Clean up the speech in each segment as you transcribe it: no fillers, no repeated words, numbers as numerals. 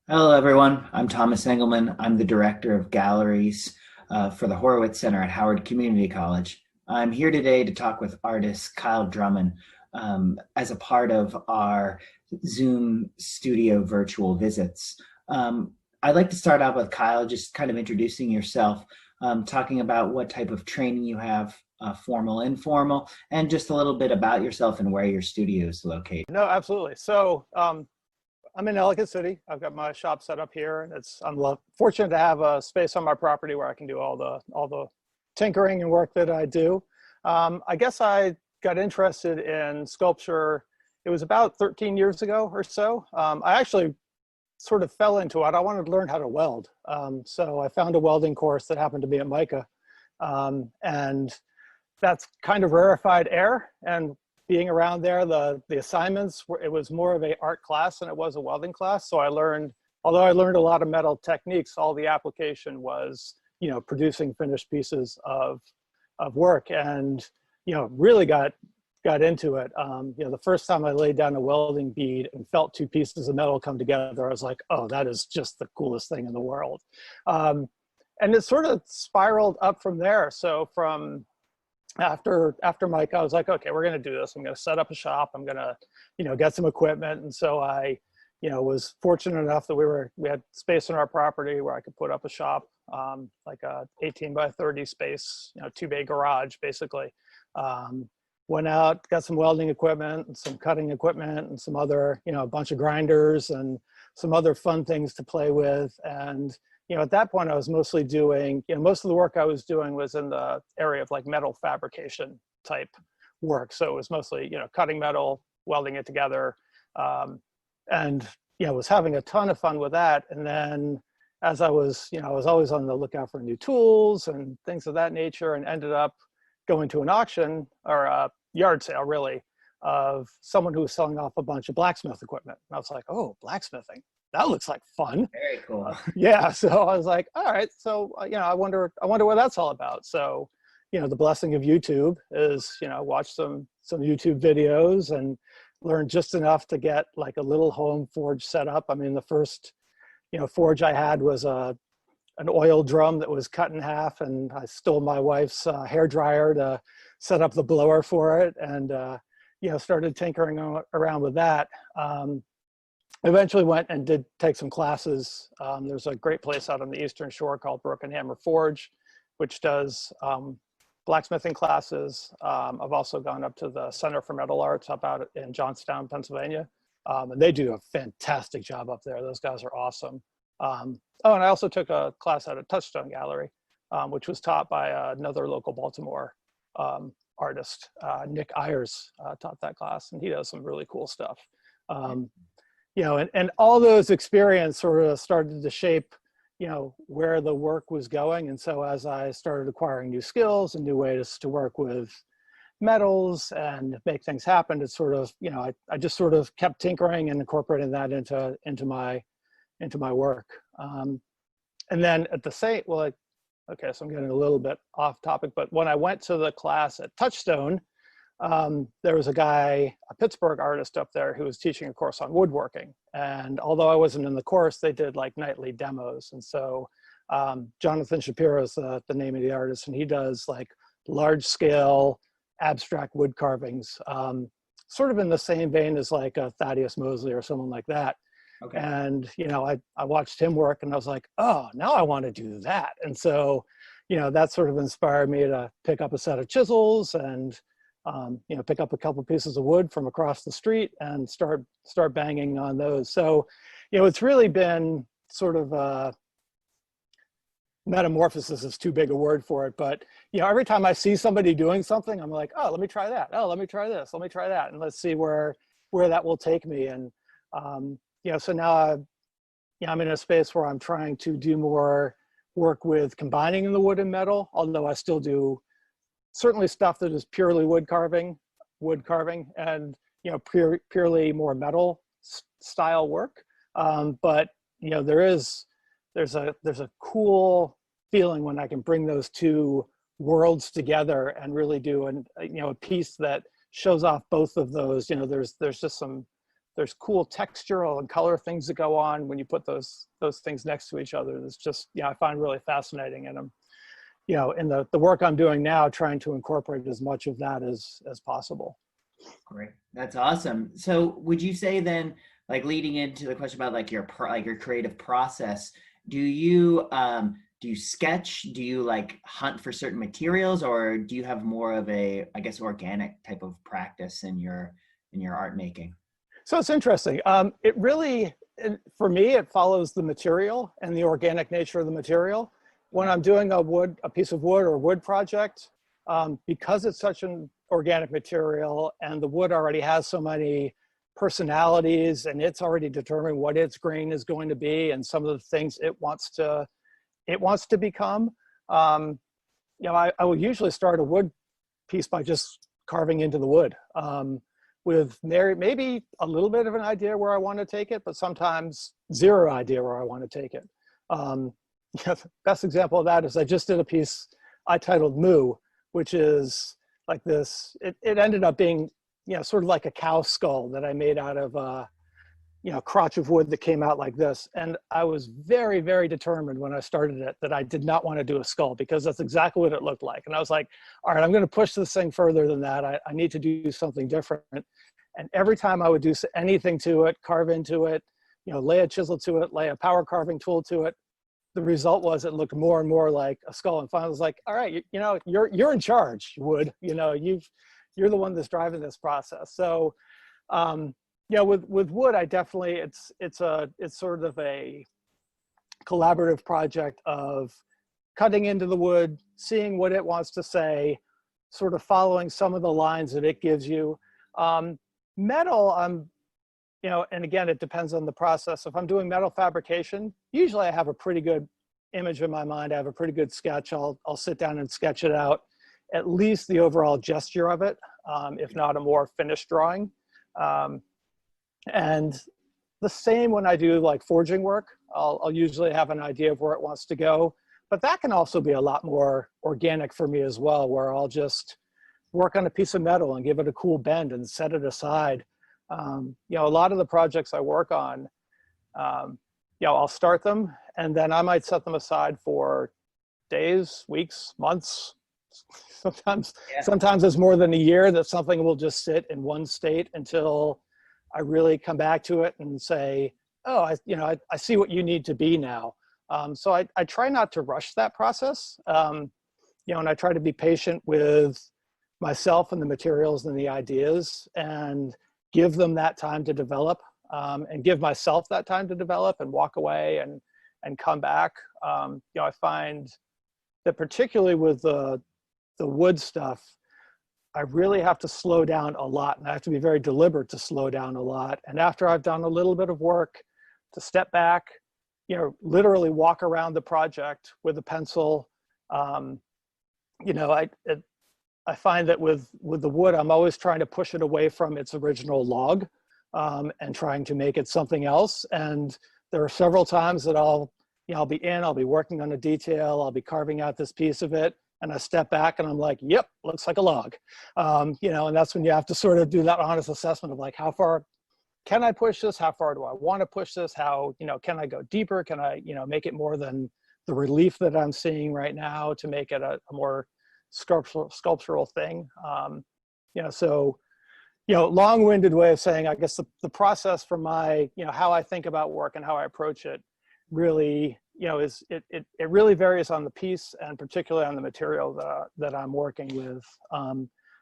Hello, everyone. I'm Thomas Engelman. I'm the director of galleries for the Horowitz Center at Howard Community College. I'm here today to talk with artist Kyle Drummond as a part of our Zoom studio virtual visits. I'd like to start out with Kyle, just kind of introducing yourself, talking about what type of training you have, formal, informal, and just a little bit about yourself and where your studio is located. No, absolutely. I'm in Ellicott City. I've got my shop set up here, and I'm fortunate to have a space on my property where I can do all the tinkering and work that I do. I guess I got interested in sculpture. It was about 13 years ago or so. I actually sort of fell into it. I wanted to learn how to weld. So I found a welding course that happened to be at MICA, and that's kind of rarefied air. And being around there, the assignments it was more of a art class than it was a welding class. So although I learned a lot of metal techniques, all the application was, producing finished pieces of work, and, really got into it. The first time I laid down a welding bead and felt two pieces of metal come together, I was like, oh, that is just the coolest thing in the world. And it sort of spiraled up from there. So from after Mike, I was like, okay, we're going to do this. I'm going to set up a shop. I'm going to, get some equipment. And so I, was fortunate enough that we had space on our property where I could put up a shop, like a 18 by 30 space, 2-bay garage, basically. Went out, got some welding equipment and some cutting equipment and some other, a bunch of grinders and some other fun things to play with. And at that point, I was mostly doing, most of the work I was doing was in the area of like metal fabrication type work. So it was mostly, cutting metal, welding it together, and, was having a ton of fun with that. And then as I was always on the lookout for new tools and things of that nature, and ended up going to an auction or a yard sale, really, of someone who was selling off a bunch of blacksmith equipment. And I was like, oh, blacksmithing. That looks like fun. Very cool. Yeah. So I was like, all right. So, I wonder what that's all about. So, the blessing of YouTube is, watch some YouTube videos and learn just enough to get like a little home forge set up. I mean, the first, forge I had was an oil drum that was cut in half, and I stole my wife's hair dryer to set up the blower for it, and, started tinkering around with that. Eventually went and did take some classes. There's a great place out on the Eastern Shore called Broken Hammer Forge, which does blacksmithing classes. I've also gone up to the Center for Metal Arts up out in Johnstown, Pennsylvania. And they do a fantastic job up there. Those guys are awesome. And I also took a class at a Touchstone Gallery, which was taught by another local Baltimore artist. Nick Ayers taught that class, and he does some really cool stuff. And all those experiences sort of started to shape, where the work was going. And so as I started acquiring new skills and new ways to work with metals and make things happen, it sort of, I just sort of kept tinkering and incorporating that into my work. And then at the same, okay, so I'm getting a little bit off topic, but when I went to the class at Touchstone, there was a Pittsburgh artist up there who was teaching a course on woodworking. And although I wasn't in the course, they did like nightly demos. And so Jonathan Shapiro is the name of the artist, and he does like large scale abstract wood carvings, sort of in the same vein as like a Thaddeus Mosley or someone like that. Okay. And, I watched him work, and I was like, oh, now I want to do that. And so, that sort of inspired me to pick up a set of chisels and, pick up a couple pieces of wood from across the street and start banging on those. So, it's really been sort of a metamorphosis is too big a word for it. But, every time I see somebody doing something, I'm like, oh, let me try that. Oh, let me try this. Let me try that. And let's see where that will take me. And, so now I'm in a space where I'm trying to do more work with combining the wood and metal, although I still do certainly stuff that is purely wood carving, and purely more metal style work. But there's a cool feeling when I can bring those two worlds together and really do a piece that shows off both of those. There's just some there's cool textural and color things that go on when you put those things next to each other. It's just, I find really fascinating. And I'm, in the work I'm doing now, trying to incorporate as much of that as possible. Great. That's awesome. So would you say then, like leading into the question about like your creative process, do you sketch? Do you like hunt for certain materials, or do you have more of a, I guess, organic type of practice in your art making? So it's interesting. It really, for me, it follows the material and the organic nature of the material. When I'm doing a piece of wood or wood project, because it's such an organic material and the wood already has so many personalities and it's already determined what its grain is going to be and some of the things it wants to become. I will usually start a wood piece by just carving into the wood with maybe a little bit of an idea where I want to take it, but sometimes zero idea where I want to take it. The best example of that is I just did a piece I titled Moo, which is like this. It ended up being, sort of like a cow skull that I made out of crotch of wood that came out like this. And I was very, very determined when I started it that I did not want to do a skull, because that's exactly what it looked like. And I was like, all right, I'm going to push this thing further than that. I need to do something different. And every time I would do anything to it, carve into it, lay a chisel to it, lay a power carving tool to it, the result was it looked more and more like a skull. And finally I was like, all right, you're in charge, Wood. You're the one that's driving this process. So with wood, I definitely, it's sort of a collaborative project of cutting into the wood, seeing what it wants to say, sort of following some of the lines that it gives you. Metal, and again, it depends on the process. If I'm doing metal fabrication, usually I have a pretty good image in my mind. I have a pretty good sketch. I'll sit down and sketch it out, at least the overall gesture of it, if not a more finished drawing. And the same when I do like forging work, I'll usually have an idea of where it wants to go, but that can also be a lot more organic for me as well, where I'll just work on a piece of metal and give it a cool bend and set it aside. A lot of the projects I work on, I'll start them and then I might set them aside for days, weeks, months. Sometimes it's more than a year that something will just sit in one state until I really come back to it and say, oh, I see what you need to be now. So I try not to rush that process. And I try to be patient with myself and the materials and the ideas and give them that time to develop, and give myself that time to develop and walk away and come back. I find that particularly with the wood stuff, I really have to slow down a lot, and I have to be very deliberate to slow down a lot. And after I've done a little bit of work, to step back, literally walk around the project with a pencil. I find that with the wood, I'm always trying to push it away from its original log, and trying to make it something else. And there are several times that I'll be working on a detail, I'll be carving out this piece of it, and I step back and I'm like, yep, looks like a log. And that's when you have to sort of do that honest assessment of like, how far can I push this? How far do I want to push this? How, can I go deeper? Can I, make it more than the relief that I'm seeing right now to make it a more sculptural thing? Long-winded way of saying, I guess the process for my, how I think about work and how I approach it really, it really varies on the piece and particularly on the material that I'm working with.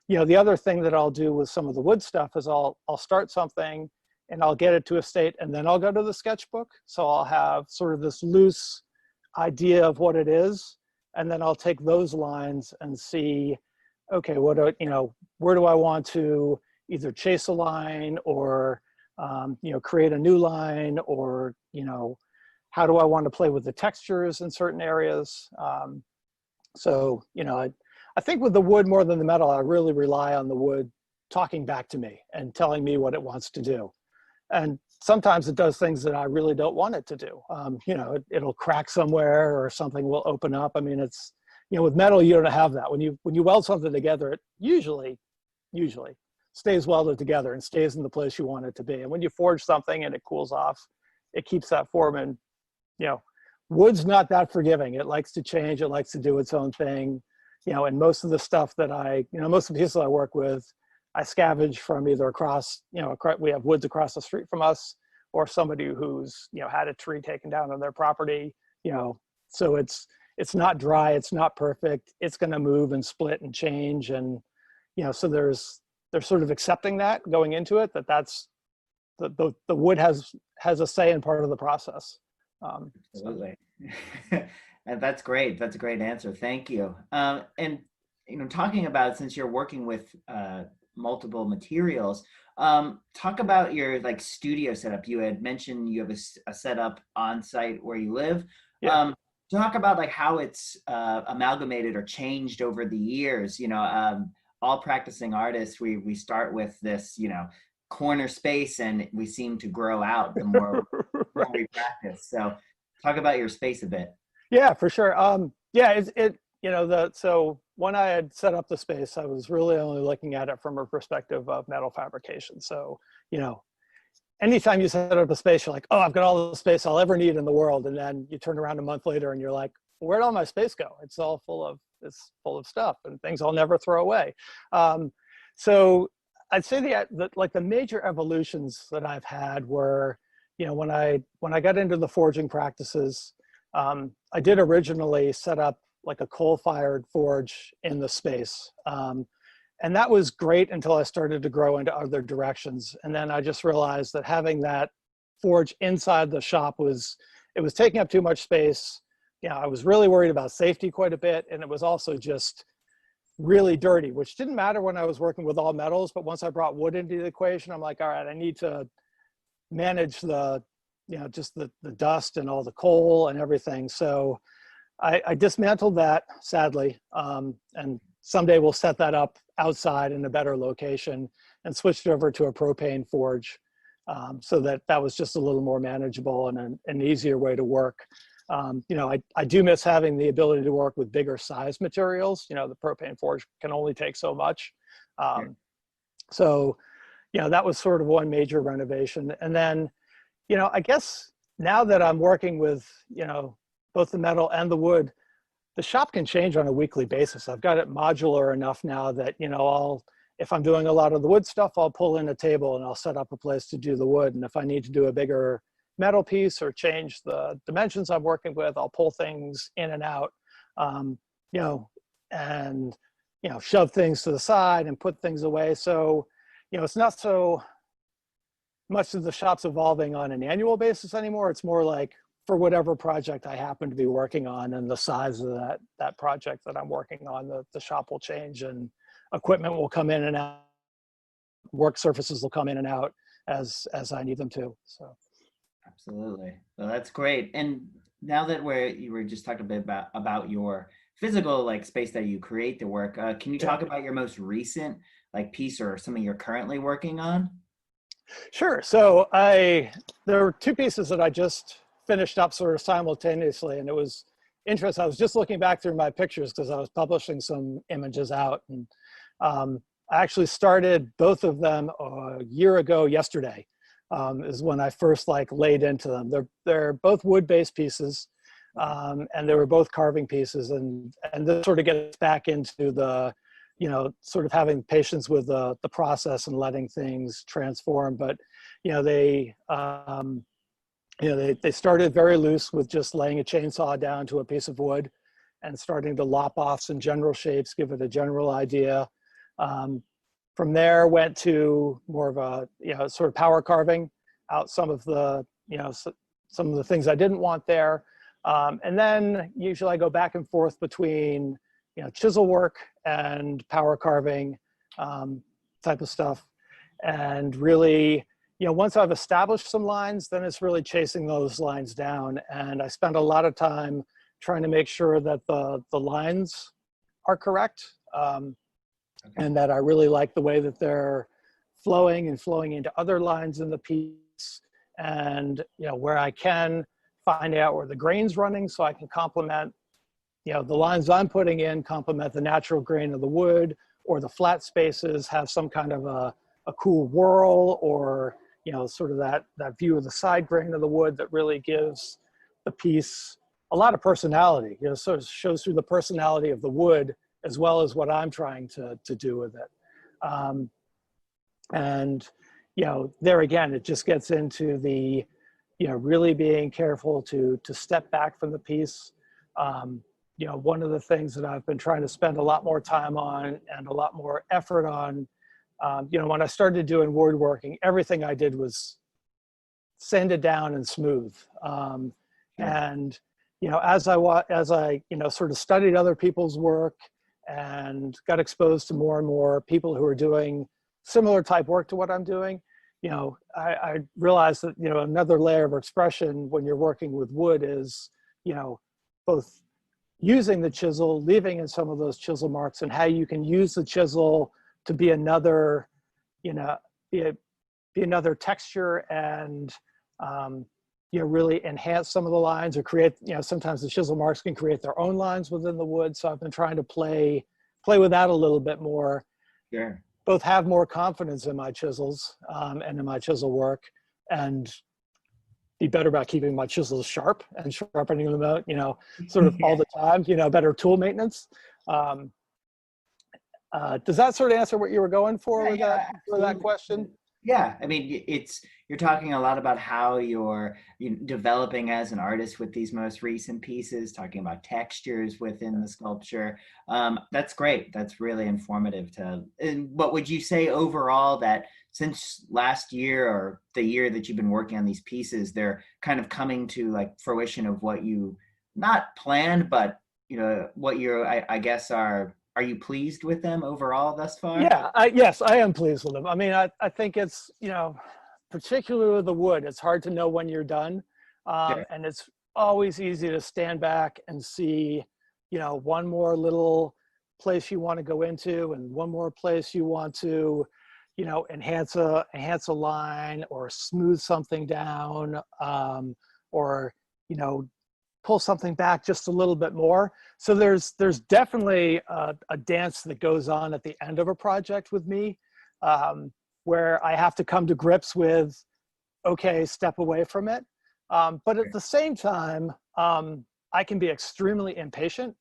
The other thing that I'll do with some of the wood stuff is I'll start something and I'll get it to a state and then I'll go to the sketchbook. So I'll have sort of this loose idea of what it is. And then I'll take those lines and see, okay, where do I want to either chase a line or, create a new line, or, how do I want to play with the textures in certain areas? I think with the wood more than the metal, I really rely on the wood talking back to me and telling me what it wants to do. And sometimes it does things that I really don't want it to do. It'll crack somewhere or something will open up. I mean, it's, with metal, you don't have that. When you weld something together, it usually stays welded together and stays in the place you want it to be. And when you forge something and it cools off, it keeps that form. And, you know, wood's not that forgiving. It likes to change. It likes to do its own thing. You know, and most of the stuff that most of the pieces I work with, I scavenge from either across, we have woods across the street from us, or somebody who's, had a tree taken down on their property, so it's not dry, it's not perfect, it's going to move and split and change. And, so they're sort of accepting that going into it, that's the wood has a say in part of the process. Absolutely. And that's great. That's a great answer. Thank you. And, talking about, since you're working with multiple materials, talk about your studio setup. You had mentioned you have a setup on site where you live. Yeah. Talk about how it's amalgamated or changed over the years. All practicing artists, we start with this, corner space, and we seem to grow out the more, Right. more we practice. So talk about your space a bit. Yeah, for sure. So when I had set up the space, I was really only looking at it from a perspective of metal fabrication. So, anytime you set up a space, you're like, oh, I've got all the space I'll ever need in the world. And then you turn around a month later and you're like, where'd all my space go? It's full of stuff and things I'll never throw away. So I'd say the major evolutions that I've had were, when I got into the forging practices, I did originally set up like a coal-fired forge in the space. And that was great until I started to grow into other directions. And then I just realized that having that forge inside the shop was taking up too much space. I was really worried about safety quite a bit. And it was also just really dirty, which didn't matter when I was working with all metals. But once I brought wood into the equation, I'm like, all right, I need to manage just the dust and all the coal and everything. So I dismantled that, sadly, and someday we'll set that up outside in a better location, and switched over to a propane forge, so that was just a little more manageable and an easier way to work. I do miss having the ability to work with bigger size materials. The propane forge can only take so much. So, that was sort of one major renovation. And then, I guess now that I'm working with, both the metal and the wood, the shop can change on a weekly basis. I've got it modular enough now that, if I'm doing a lot of the wood stuff, I'll pull in a table and I'll set up a place to do the wood. And if I need to do a bigger metal piece or change the dimensions I'm working with, I'll pull things in and out, and, shove things to the side and put things away. So, it's not so much of the shop's evolving on an annual basis anymore. It's more like, for whatever project I happen to be working on and the size of that project that I'm working on, the shop will change and equipment will come in and out. Work surfaces will come in and out as I need them to. So, absolutely. Well, that's great. And now that you were just talking a bit about your physical space that you create the work, can you talk about your most recent piece or something you're currently working on? Sure. So there were two pieces that I just finished up sort of simultaneously, and it was interesting. I was just looking back through my pictures because I was publishing some images out, and I actually started both of them a year ago yesterday, is when I first laid into them. They're both wood-based pieces, and they were both carving pieces, and this sort of gets back into the sort of having patience with the process and letting things transform. But they started very loose with just laying a chainsaw down to a piece of wood and starting to lop off some general shapes, give it a general idea. From there, went to more of a sort of power carving out some of the some of the things I didn't want there, and then usually I go back and forth between chisel work and power carving type of stuff, and really. Once I've established some lines, then it's really chasing those lines down. And I spend a lot of time trying to make sure that the lines are correct, and that I really like the way that they're flowing into other lines in the piece. And, where I can find out where the grain's running so I can complement, the lines I'm putting in complement the natural grain of the wood, or the flat spaces have some kind of a cool whirl, or, sort of that view of the side grain of the wood that really gives the piece a lot of personality, sort of shows through the personality of the wood as well as what I'm trying to do with it. And, there again, it just gets into the, really being careful to step back from the piece. One of the things that I've been trying to spend a lot more time on and a lot more effort on, when I started doing woodworking, everything I did was sanded down and smooth. And, as I sort of studied other people's work and got exposed to more and more people who are doing similar type work to what I'm doing, I realized that, another layer of expression when you're working with wood is, both using the chisel, leaving in some of those chisel marks, and how you can use the chisel to be another, be another texture and, really enhance some of the lines, or create, sometimes the chisel marks can create their own lines within the wood. So I've been trying to play with that a little bit more. Sure. Both have more confidence in my chisels and in my chisel work, and be better about keeping my chisels sharp and sharpening them out, sort of all the time, better tool maintenance. Does that sort of answer what you were going for with that question? Yeah, I mean, you're talking a lot about how you're developing as an artist with these most recent pieces, talking about textures within the sculpture. That's great. That's really informative. And what would you say overall, that since last year or the year that you've been working on these pieces, they're kind of coming to like fruition of what you not planned, but what you're, I guess, are you pleased with them overall thus far? Yeah, yes, I am pleased with them. I mean, I think it's, particularly with the wood, it's hard to know when you're done. Sure. And it's always easy to stand back and see, one one place you want to go into, and one more place you want to, enhance a line, or smooth something down, or, pull something back just a little bit more. So there's definitely a dance that goes on at the end of a project with me, where I have to come to grips with, okay, step away from it. But at the same time, I can be extremely impatient,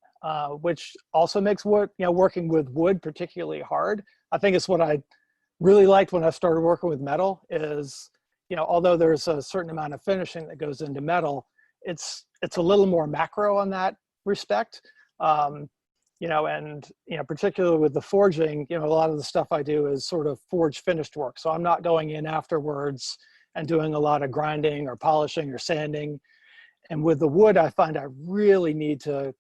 which also makes working with wood particularly hard. I think it's what I really liked when I started working with metal is, although there's a certain amount of finishing that goes into metal, it's a little more macro on that respect. And, particularly with the forging, a lot of the stuff I do is sort of forge finished work. So I'm not going in afterwards and doing a lot of grinding or polishing or sanding. And with the wood, I find I really need to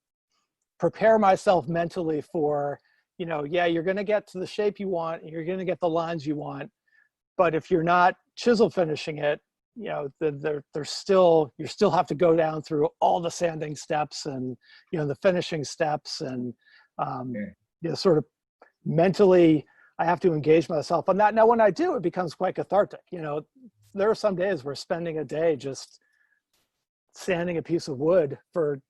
prepare myself mentally for, you're going to get to the shape you want, and you're going to get the lines you want. But if you're not chisel finishing it, you still have to go down through all the sanding steps and, the finishing steps, and, sort of mentally, I have to engage myself on that. Now, when I do, it becomes quite cathartic. There are some days where spending a day just sanding a piece of wood for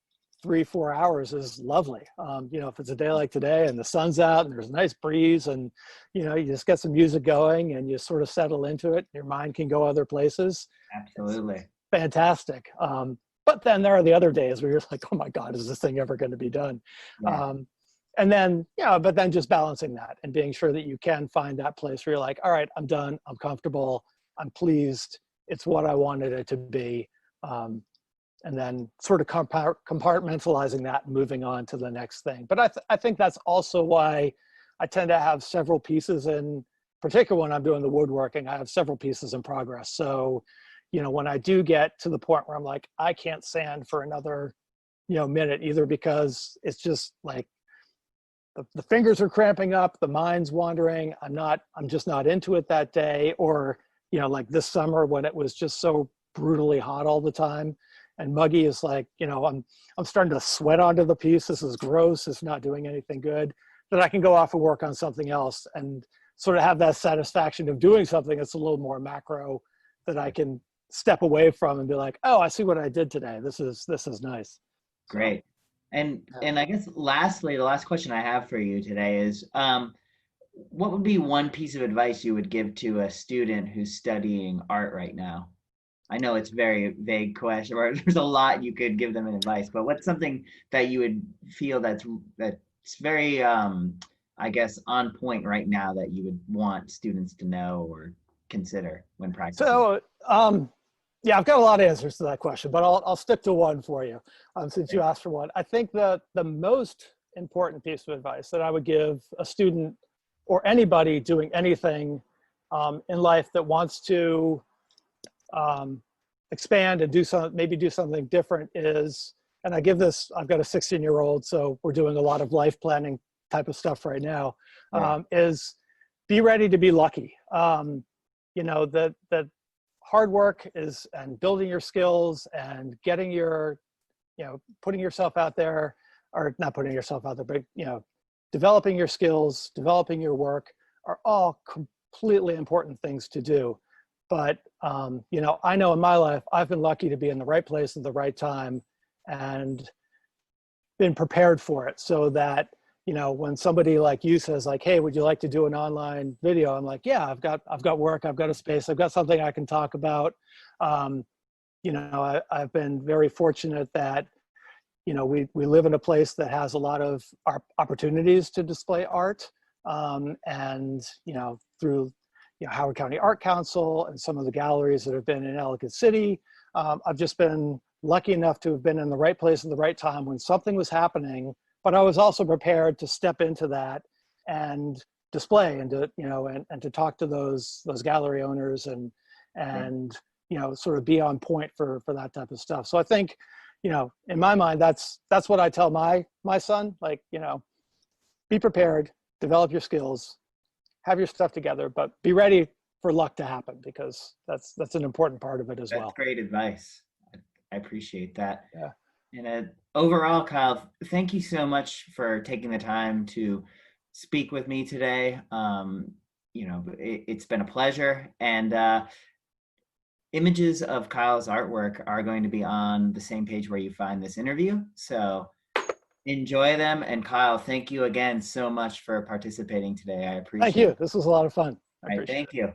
3-4 hours is lovely. If it's a day like today and the sun's out and there's a nice breeze, and, you just get some music going and you sort of settle into it, your mind can go other places. Absolutely. It's fantastic. But then there are the other days where you're like, oh my God, is this thing ever going to be done? Yeah. And then, but then just balancing that and being sure that you can find that place where you're like, all right, I'm done. I'm comfortable. I'm pleased. It's what I wanted it to be. And then sort of compartmentalizing that and moving on to the next thing. But I think that's also why I tend to have several pieces in, particularly when I'm doing the woodworking, I have several pieces in progress. So, when I do get to the point where I'm like, I can't sand for another, minute, either because it's just like the fingers are cramping up, the mind's wandering, I'm just not into it that day. Or, like this summer when it was just so brutally hot all the time. And muggy is like, I'm starting to sweat onto the piece. This is gross. It's not doing anything good. Then I can go off and work on something else and sort of have that satisfaction of doing something that's a little more macro that I can step away from and be like, oh, I see what I did today. This is nice. Great. And I guess lastly, the last question I have for you today is, what would be one piece of advice you would give to a student who's studying art right now? I know it's very vague question, or there's a lot you could give them in advice, but what's something that you would feel that's very, I guess, on point right now that you would want students to know or consider when practicing? So, yeah, I've got a lot of answers to that question, but I'll stick to one for you, since you Okay. asked for one. I think the most important piece of advice that I would give a student or anybody doing anything in life that wants to expand and maybe do something different is, and I've got a 16-year-old, so we're doing a lot of life planning type of stuff right now, Right. is be ready to be lucky. That hard work is, and building your skills and getting putting yourself out there, or not putting yourself out there, but, developing your skills, developing your work are all completely important things to do. But, I know in my life, I've been lucky to be in the right place at the right time and been prepared for it, so that, when somebody like you says like, hey, would you like to do an online video? I'm like, yeah, I've got work, I've got a space, I've got something I can talk about. I've been very fortunate that, we live in a place that has a lot of opportunities to display art. And, through, Howard County Art Council and some of the galleries that have been in Ellicott City, I've just been lucky enough to have been in the right place at the right time when something was happening, but I was also prepared to step into that and display and to, and to talk to those gallery owners and, sort of be on point for that type of stuff. So I think, in my mind, that's what I tell my son, like, be prepared, develop your skills, have your stuff together, but be ready for luck to happen, because that's an important part of it as That's well. great advice. I appreciate that. Yeah. And overall, Kyle, thank you so much for taking the time to speak with me today. It's been a pleasure. And images of Kyle's artwork are going to be on the same page where you find this interview. So enjoy them. And Kyle, thank you again so much for participating today. I Thank appreciate you. it. This was a lot of fun. I All right, appreciate thank it. you.